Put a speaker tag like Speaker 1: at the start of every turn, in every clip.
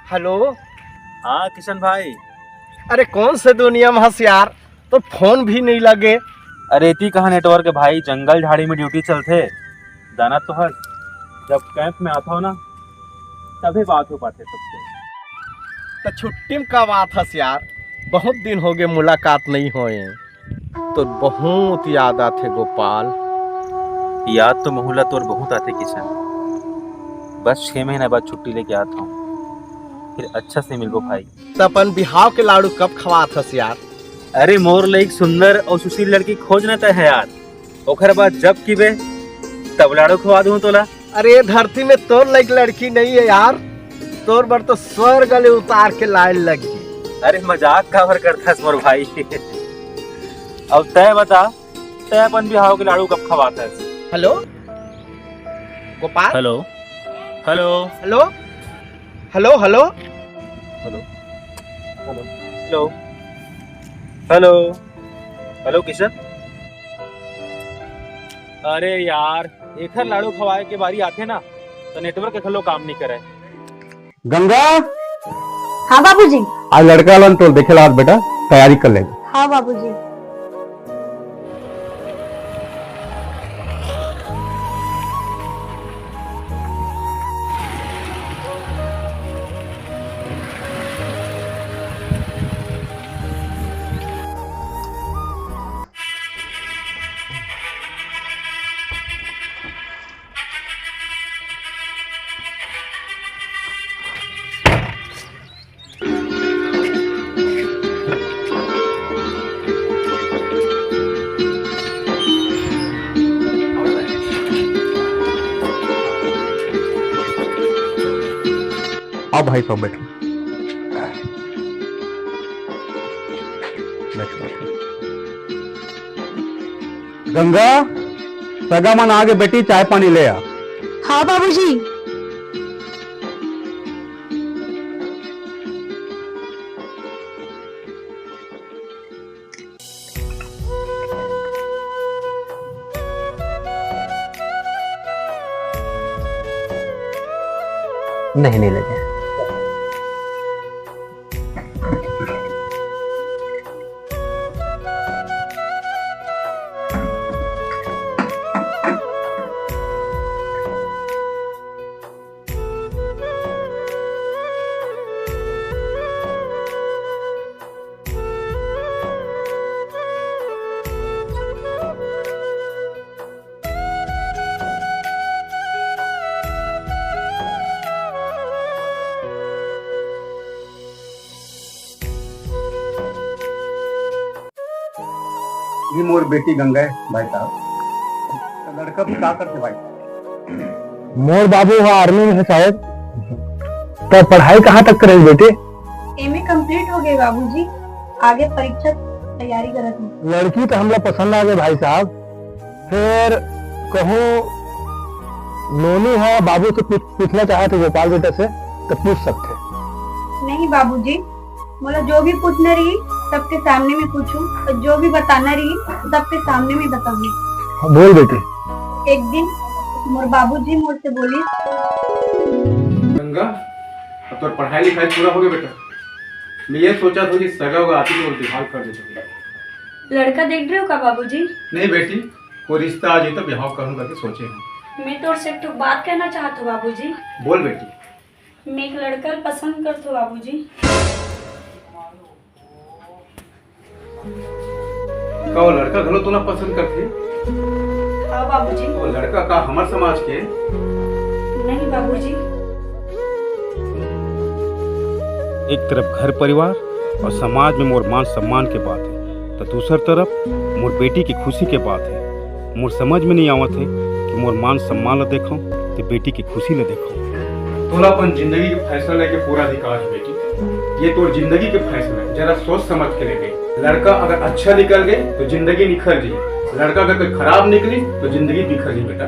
Speaker 1: Hello.
Speaker 2: हाँ किशन भाई।
Speaker 1: अरे कौन से दुनिया में हंस यार, तो फोन भी नहीं लगे।
Speaker 2: अरे इतनी कहाँ नेटवर्क है भाई, जंगल झाड़ी में ड्यूटी चलते जाना तो है। जब कैंप में आता हो ना तभी बात हो पाते सबसे।
Speaker 1: तो छुट्टी में का बात हंस यार, बहुत दिन हो गए मुलाकात नहीं होए, तो बहुत याद आते गोपाल।
Speaker 2: याद तो मोहल्ला और बहुत आते किशन। बस 6 महीने बाद छुट्टी लेके आता हूँ, फिर अच्छा से मिलबो भाई।
Speaker 1: तो अपन बिहाव के लाड़ू कब खवात हंस यार।
Speaker 2: अरे मोर लाइक सुंदर और सुशील लड़की खोज न है यार। ओखर बाद जब की बे तब लाड़ो खवा दूं तोला।
Speaker 1: अरे धरती में तोर लाइक लड़की नहीं है यार, तोर बर तो स्वर्ग गले उतार के लाइन लगी।
Speaker 2: अरे मजाक काबर करता मोर भाई। अब तय बता, तय अपन बिहाव के लाड़ू कब खवाता है?
Speaker 1: Hello Gopal.
Speaker 2: Hello hello
Speaker 1: hello hello hello
Speaker 2: hello hello hello hello Kishan. अरे यार एक लाड़ू खवाए के बारी आते ना तो नेटवर्क खलो काम नहीं करे।
Speaker 3: गंगा।
Speaker 4: हाँ बाबूजी।
Speaker 3: आज लड़का वाला तो देखे ला बेटा, तैयारी कर ले।
Speaker 4: हाँ बाबूजी।
Speaker 3: आओ भाई साहब बैठो बैठो। गंगा सगा मन आगे बेटी, चाय पानी ले आ।
Speaker 4: हाँ बाबूजी।
Speaker 3: नहीं लगे। ये मोर बेटी गंगा है भाई साहब। लड़का भी क्या करते भाई? मोर बाबू वहाँ आर्मी में है शायद। तो पढ़ाई कहाँ तक करे बेटे?
Speaker 4: एमए कंप्लीट हो गए बाबूजी, आगे परीक्षा तैयारी करत हूँ।
Speaker 3: लड़की तो हमला पसंद आ गए भाई साहब। फिर कहूँ नोनी है, बाबू से पूछना चाहे तो गोपाल बेटा से तो पूछ सकते।
Speaker 4: नहीं बाबूजी, बोला जो भी पूछना रही सबके सामने में पूछूं, और जो भी बताना रही सबके सामने में बताऊंगी।
Speaker 3: बोल बेटे।
Speaker 4: एक दिन मोर बाबूजी मुझसे बोली,
Speaker 5: गंगा अब तो पढ़ाई लिखाई पूरा हो गया बेटा। मैं ये सोचा था कि सगा होगा आती तो दिमाग कर देते।
Speaker 4: लड़का देख रहे हो का बाबूजी?
Speaker 5: नहीं बेटी, कोई रिश्ता आ जाए तो ब्याह करूँ करके सोचे हैं।
Speaker 4: मैं तो सिर्फ एक बात कहना चाहता हूँ बाबूजी।
Speaker 5: बोल बेटी।
Speaker 4: मैं एक लड़का पसंद करता हूँ बाबूजी।
Speaker 5: का वो लड़का घलो तो ना पसंद करते?
Speaker 4: हाँ बाबूजी।
Speaker 5: वो लड़का का हमार समाज के?
Speaker 4: नहीं बाबूजी।
Speaker 6: एक तरफ घर परिवार और समाज में मोर मान सम्मान के बात है, तो दूसर तरफ मोर बेटी की खुशी के बात है। मोर समझ में नहीं आवत है कि मोर मान सम्मान ला देखो तो बेटी की खुशी ला देखो।
Speaker 5: तोला अपन जिंदगी के फैसला लेके पूरा अधिकार है बेटी। ये तो जिंदगी के फैसला है, जरा सोच समझ के ले गई। लड़का अगर अच्छा निकल गए तो जिंदगी निखर जी, लड़का अगर कोई खराब निकली तो जिंदगी बिखर जी बेटा।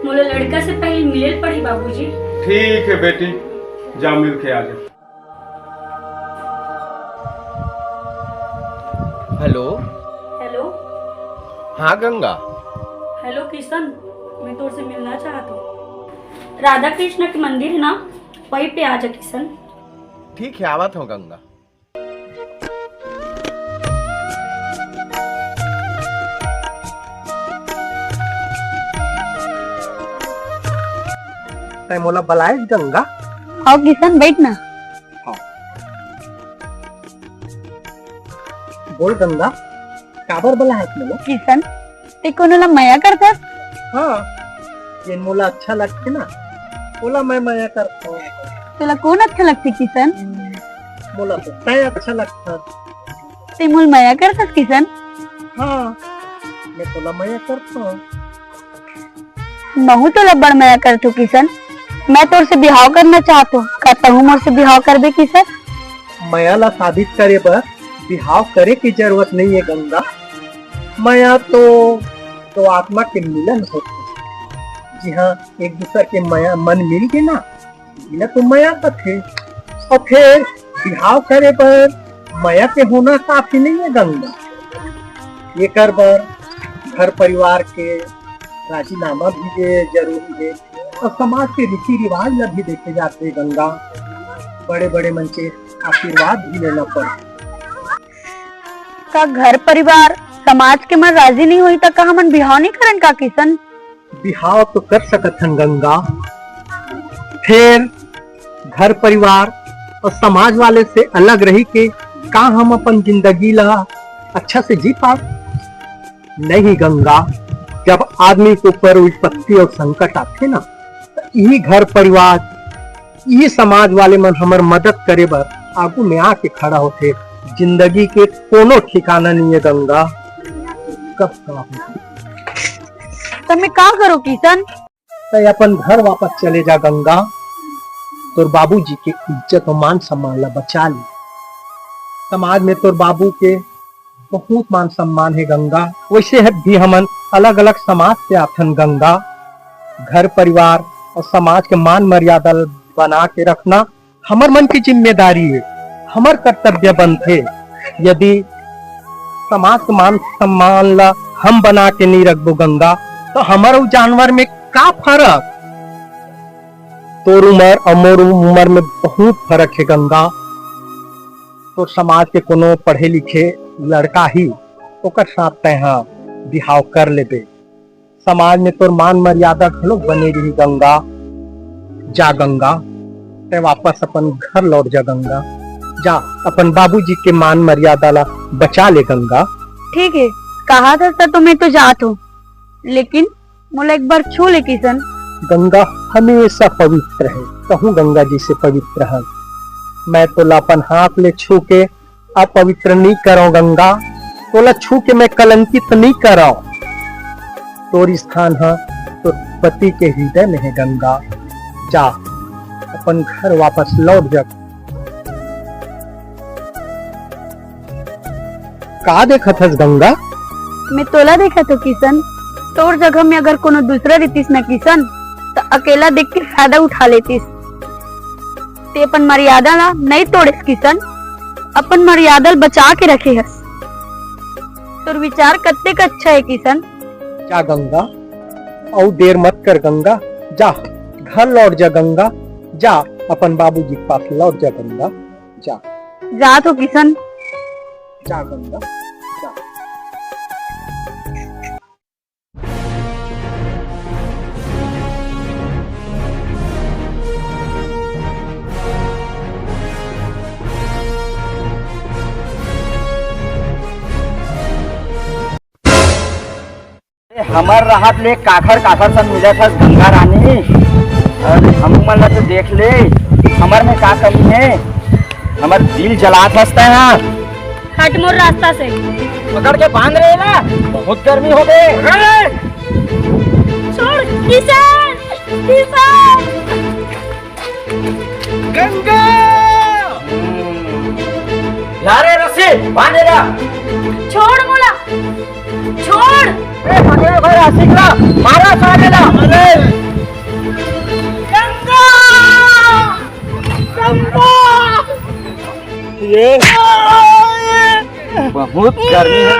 Speaker 4: मुझे लड़का से पहले मिले पड़ी बाबूजी।
Speaker 5: ठीक है बेटी, जा मिल के आ जा।
Speaker 1: हेलो।
Speaker 4: हेलो।
Speaker 1: हाँ गंगा।
Speaker 4: हेलो किशन,
Speaker 7: मैं तो उससे मिलना चाहता हूँ। राधा कृष्ण के मंदिर है ना, वहीं पे आ जा किशन।
Speaker 1: ठीक है, आवत हूँ गंगा।
Speaker 3: तय मोला बलाए गंगा।
Speaker 4: आओ किशन, बैठ ना।
Speaker 3: बोल गंगा, काबर बला है मोला?
Speaker 4: किशन, ते कोणाला माया करतात?
Speaker 3: हाँ, ये मोला अच्छा लगते ना, बोला मैं माया करता हूँ।
Speaker 4: तुला कोण अच्छा लगते किशन?
Speaker 3: मोला तो तय अच्छा लगता।
Speaker 4: ते मुल माया करतात किशन?
Speaker 3: हाँ, मैं तोला माया करता हूँ।
Speaker 4: महू तो बड़ माया करतू किशन। मैं तोर से बिहाव करना चाहता हूँ, कहता हूँ मोर से बिहाव कर दे किशन।
Speaker 3: माया ला साबित करे बर बिहाव करे की जरूरत नहीं है गंगा। माया तो आत्मा के मिलन होते, जी हाँ, एक दूसरे के माया मन मिल गए ना, इन्हें तो माया थे। और फिर बिहाव करे पर माया के होना काफी नहीं है गंगा। ये कर बर घर परिवार के राजीनामा भी जरूरी है, और समाज के रीति रिवाज भी देखे जाते हैं गंगा। बड़े बड़े मन के आशीर्वाद भी लेना पड़े।
Speaker 4: का घर परिवार समाज के मन राजी नहीं हुई तो का हमन बिहाव नहीं करन का किशन?
Speaker 3: बिहाव तो कर सकत हन गंगा, फिर घर परिवार और समाज वाले से अलग रही के का हम अपन जिंदगी ला अच्छा से जी पा? नहीं गंगा, जब आदमी के ऊपर विपत्ति और संकट आते ना, तो यही घर परिवार, यही समाज वाले मन हमर मदद करे बर आगू में आके खड़ा होते। जिंदगी के कोनो ठिकाना नहीं है गंगा, कब
Speaker 4: तो मैं का करूं किशन?
Speaker 3: तो अपन घर वापस चले जा गंगा, तोर बाबूजी के इज्जत और मान सम्मान ला बचा ली। समाज में तोर बाबू के बहुत मान सम्मान है गंगा, वैसे भी हमन अलग अलग समाज से आथन गंगा। घर परिवार और समाज के मान मर्यादा बना के रखना हमर मन की जिम्मेदारी है, हमर कर्तव्य बनते। यदि समाज के मान सम्मान ला हम बना के नहीं रखबो गंगा, तो हमारे जानवर में का फर्क? तोर उम्र और मोर उम्र में बहुत फर्क है गंगा। तो समाज के कोनो पढ़े लिखे लड़का ही ओकर साथ तय बिहाव कर लेबे, समाज में तोर मान मर्यादा घलो बने रही गंगा। जा गंगा, ते वापस अपन घर लौट जा गंगा। जा अपन बाबूजी के मान मर्यादा ला बचा ले गंगा।
Speaker 4: ठीक है, कहा था सर तो मैं तो जात हूँ, लेकिन मुझे एक बार छू ले किशन।
Speaker 3: गंगा हमेशा पवित्र है, कहूँ गंगा जी से पवित्र है। मैं तोला अपन हाथ ले छू के अपवित्र नहीं करो गंगा, तोला छू के मैं कलंकित नहीं करो। तोर स्थान है तो पति के हृदय में है गंगा। जा अपन घर वापस लौट जा। का देखत हस गंगा?
Speaker 4: मैं तोला देखा तो किशन, तोर जगह में अगर कोनो दूसरा रहतीस ना किशन, तो अकेला देख के फायदा उठा लेतीस। ते अपन मर्यादा ला नहीं तोड़ेस किशन, अपन मर्यादा बचा के रखे हस। तोर विचार कत्ते का अच्छा है किशन।
Speaker 3: जा गंगा, और देर मत कर गंगा, जा घर लौट जा गंगा। जा अपन बाबूजी के पास लौट जा गंगा। जा
Speaker 4: जा तो किशन।
Speaker 3: जा गंगा, जा।
Speaker 8: हमर राहत ले काखर काखर सन मिलत हस गंगा रानी, और हम मन ला तो देख ले हमर में का कमी है। हमर दिल जलात हसता है।
Speaker 7: हट मोर रास्ता से।
Speaker 8: पकड़ के बांध रहे ना, बहुत गर्मी हो गई।
Speaker 7: छोड़ किशन, किशन।
Speaker 1: गंगा
Speaker 8: लारे रस्सी बांधे ला।
Speaker 7: छोड़ मोला, छोड़।
Speaker 8: पकड़े भाई रस्सी ला, मारा सारे ला। अरे
Speaker 7: गंगा, गंगा।
Speaker 8: ये बहुत गर्मी है।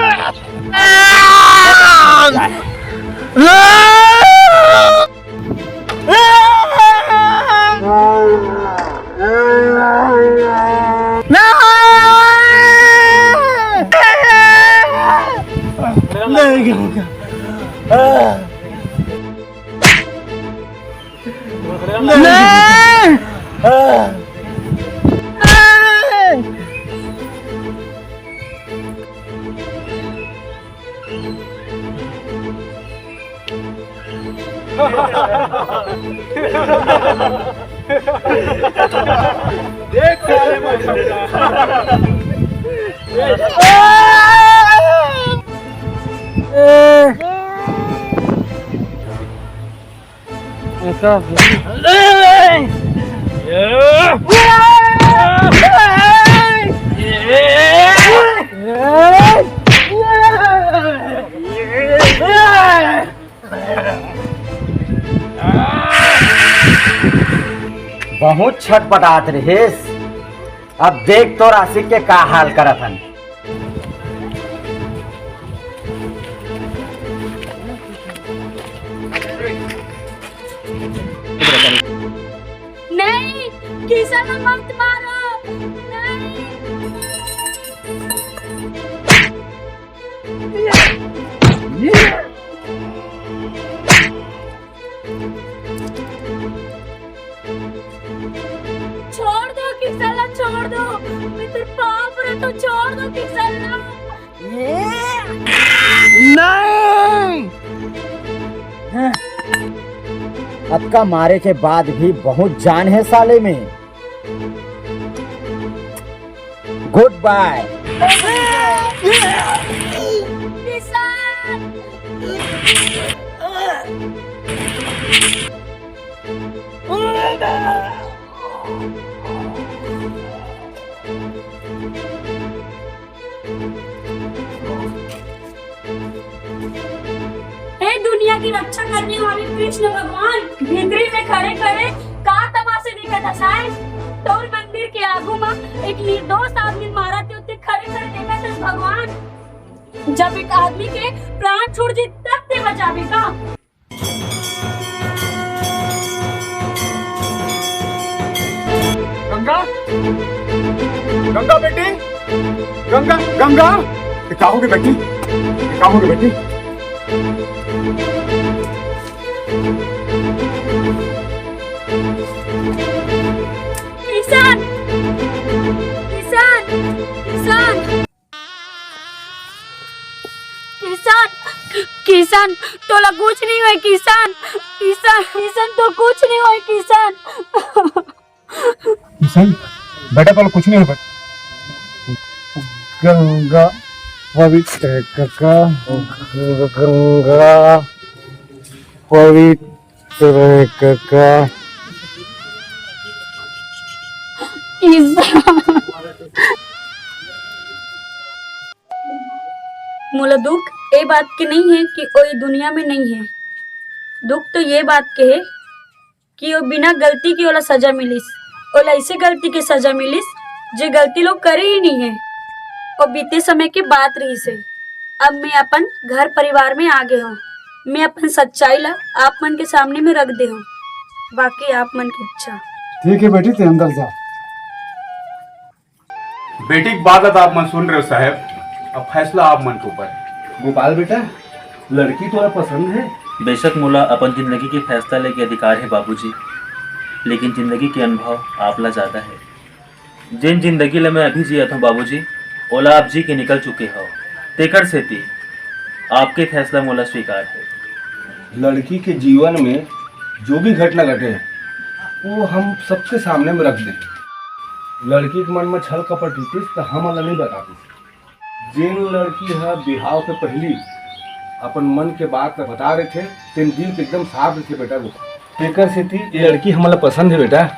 Speaker 8: बहुत छटपटात रहीस। अब देख तो आशिक के का हाल करत हन।
Speaker 7: नहीं, किशन मत मारो। नहीं। छोड़ दो किसला, छोड़ दो। मैं तेरे पाप रे, तो छोड़ दो किसला।
Speaker 8: अब का मारे के बाद भी बहुत जान है साले में। Good bye.
Speaker 7: किशन। हे दुनिया की रक्षा करने वाले कृष्ण भगवान, भितरी में खड़े खड़े का तमाशे देखा साहेब। तोर मंदिर के आगू में एक निर्दोष आदमी मारा थे, उते खड़े खड़े देखा था भगवान। जब एक आदमी के प्राण छूट जाए तब ते बचावे का।
Speaker 5: गंगा, गंगा बेटी, गंगा, गंगा, ये क्या हो गया बेटी? ये क्या हो गया बेटी?
Speaker 7: किसान, किसान, किसान, किसान, किसान, तोला कुछ नहीं हुआ किसान, किसान, किसान तो कुछ नहीं हुआ किसान।
Speaker 5: किशन, बेटा तो कुछ नहीं है। गंगा पवित्र कका, गंगा पवित्र कका।
Speaker 7: मोला दुख ये बात की नहीं है कि वो दुनिया में नहीं है। दुख तो ये बात के है कि वो बिना गलती की ओला सजा मिलिस, ओला ऐसे गलती की सजा मिलिस जे गलती लोग करे ही नहीं है। और बीते समय की बात रही से अब मैं अपन घर परिवार में आगे हूँ। मैं अपन सच्चाई ला आप मन के सामने में रख दे हूँ, बाकी आप मन की इच्छा।
Speaker 5: ठीक है बेटी, ते अंदर जा। बेटी की बात आप मन सुन रहे हो साहब, अब फैसला आप मन के ऊपर। गोपाल बेटा, लड़की तोरा पसंद है?
Speaker 2: बेशक मोला अपन जिंदगी के फैसला लेके अधिकार है बाबूजी, लेकिन जिंदगी के अनुभव आपला ज्यादा है। जिन जिंदगी ला मैं अभी जिया था बाबूजी, ओला आप जी के निकल चुके हो। तेकर से थी आपके फैसला मोला स्वीकार है।
Speaker 1: लड़की के जीवन में जो भी घटना घटे वो हम सबके सामने में रख दें। लड़की के मन में छल कपट होती तो हम अलग नहीं बताते। जिन लड़की है बिहाव के पहली अपन मन के बात बता रहे थे, तेन दिल के एकदम साफ थे बेटा। वो तेकर से थी ये लड़की हमारा पसंद है बेटा।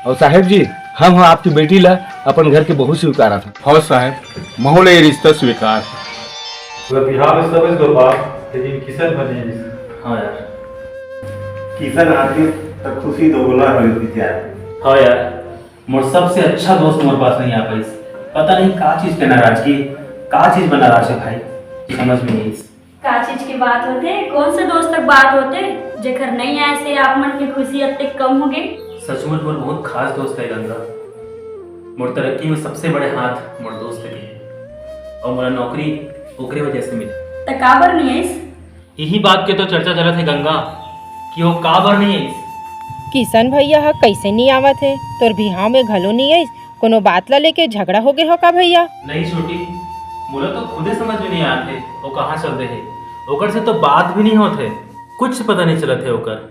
Speaker 1: और साहेब जी, हम आपकी बेटी ला अपन घर के बहू स्वीकारा था।
Speaker 5: हाँ साहब, माहौल ये रिश्ता स्वीकार।
Speaker 9: बिहार में सब इसको बात लेकिन किशन बने।
Speaker 2: हाँ यार,
Speaker 9: किशन आती तो खुशी दोगुना होती यार।
Speaker 2: हाँ यार, मोर सबसे अच्छा दोस्त मोर पास नहीं आ पाई। पता नहीं का चीज के नाराजगी, का चीज बना नाराज है भाई, समझ में नहीं।
Speaker 7: का चीज की बात होते, कौन से दोस्त तक बात होते जेकर नहीं आए से आप मन की खुशी अत्ते कम हो गई।
Speaker 2: सचमुच मोर बहुत खास दोस्त है गंगा। मोर तरक्की में सबसे बड़े हाथ मोर दोस्त के, और मोरा नौकरी ओकरे वजह से मिली।
Speaker 7: तो काबर नहीं आईस?
Speaker 2: यही बात के तो चर्चा चलत है गंगा कि वो काबर नहीं आई।
Speaker 10: किशन भैया ह कैसे नहीं आवत है? तोर बिहाव में घलो नहीं आईस? कोनो बात ला लेके झगड़ा हो गए हो का भैया?
Speaker 2: नहीं छोटी, मोला तो खुदे समझ में नहीं आते वो कहाँ चल रहे है। ओकर से तो बात भी नहीं होते, कुछ पता नहीं चलत है ओकर।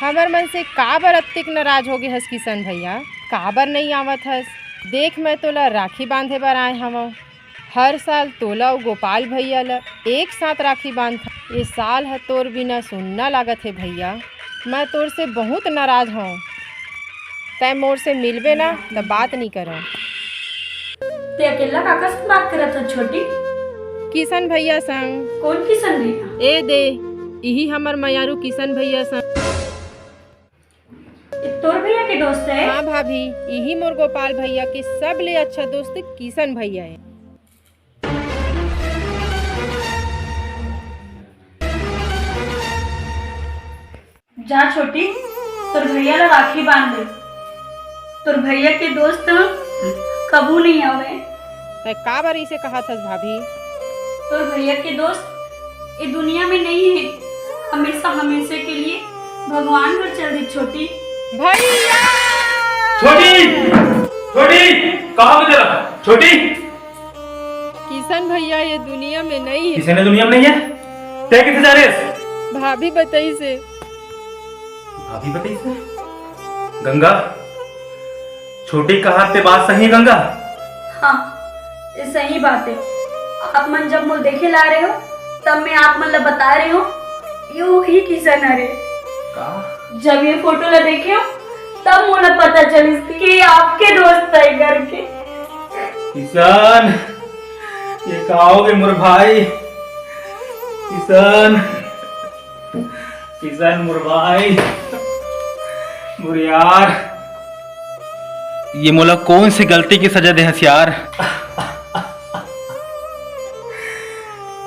Speaker 10: हमर मन से काबर अत्तिक नाराज हो गए हस किशन भैया? काबर नहीं आवत हस? देख मैं तोला राखी बांधे बर आए हव। हर साल तोला और गोपाल भैया ला एक साथ राखी बांध। ये साल है तोर बिना सुनना लागत है भैया। मैं तोर से बहुत नाराज हूँ। तय मोर से मिलबे ना तो बात नहीं करो।
Speaker 7: ते अकेला काका से बात करत हो छोटी?
Speaker 10: किशन भैया संग।
Speaker 7: कौन किशन भैया?
Speaker 10: ए दे यही हमर मयारू किशन भैया संग।
Speaker 7: ये तोर भैया के दोस्त है?
Speaker 10: हाँ भाभी, यही मोर गोपाल भैया के सब ले अच्छा दोस्त किशन भैया है।
Speaker 7: जा छोटी, तोर भैया ला राखी बांध दे। तोर भैया के दोस्त कबू नहीं आवे।
Speaker 10: तय का बार इसे कहा था भाभी?
Speaker 7: तोर भैया के दोस्त ये दुनिया में नहीं है। हमेशा हमेशा के लिए भगवान पर चल दी छोटी।
Speaker 10: भैया
Speaker 2: छोटी छोटी कहाँ बजे रहा? छोटी
Speaker 10: किशन भैया ये दुनिया में नहीं है।
Speaker 2: किसी ने दुनिया में नहीं है? तय कितने जा रहे?
Speaker 10: भाभी बताई से।
Speaker 2: भाभी बताई से? गंगा, छोटी कहा ते बात सही है गंगा?
Speaker 7: हाँ, ये सही बात है। आप मन जब मुझे देखे ला रहे हो तब मैं आप मतलब बता रही हूँ यू ही किशन है। जब ये फोटो ला देखे हो तब मुझे पता चली कि आपके दोस्त है घर के।
Speaker 2: किशन, ये कहा हो गए मोर भाई? किशन, किशन मोर भाई, मोर यार, ये मोला कौन सी गलती की सजा दे हस यार?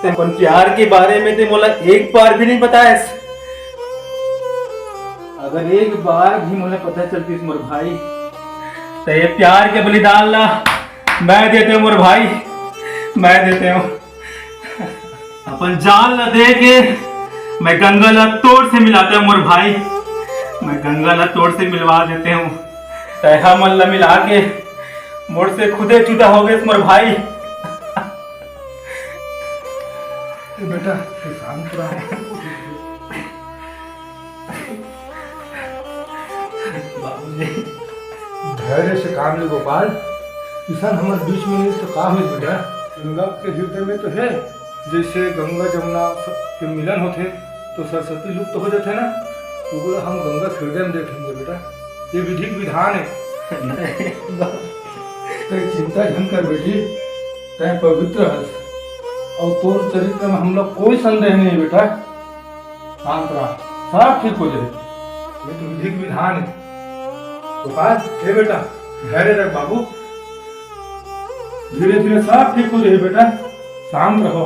Speaker 2: अपन प्यार के बारे में ते मोला एक बार भी नहीं बताया। अगर एक बार भी मुझे पता चलती मोर भाई तो ये प्यार के बलिदान ला मैं देते हूँ मोर भाई, मैं देते हूँ। अपन जान ला दे के मैं गंगा ला तोड़ से मिलाते हूँ मोर भाई, मैं गंगा ला तोड़ से मिलवा देते हूँ। तैहा मन ला मिला के मोड़ से खुदे जुदा हो गए मोर भाई।
Speaker 1: बेटा शांत रहो। धैर्य से काम ले गोपाल। किसान हमारे बीच में नहीं तो काम है बेटा। गंगा के हृदय में तो है, जैसे गंगा जमुना के मिलन होते तो सरस्वती लुप्त हो जाते ना, तो बोला हम गंगा के हृदय में देखेंगे बेटा। ये विधिक विधान है। तो चिंता झन कर बेटी, तय पवित्र है और तोर चरित्र में हम लोग कोई संदेह नहीं बेटा। शांत रहा, सब ठीक हो जाए। ये तो विधिक विधान है। गोपाल, हे बेटा धैर्य रख बाबू, धीरे धीरे सब ठीक हो जाए बेटा, शांत रहो।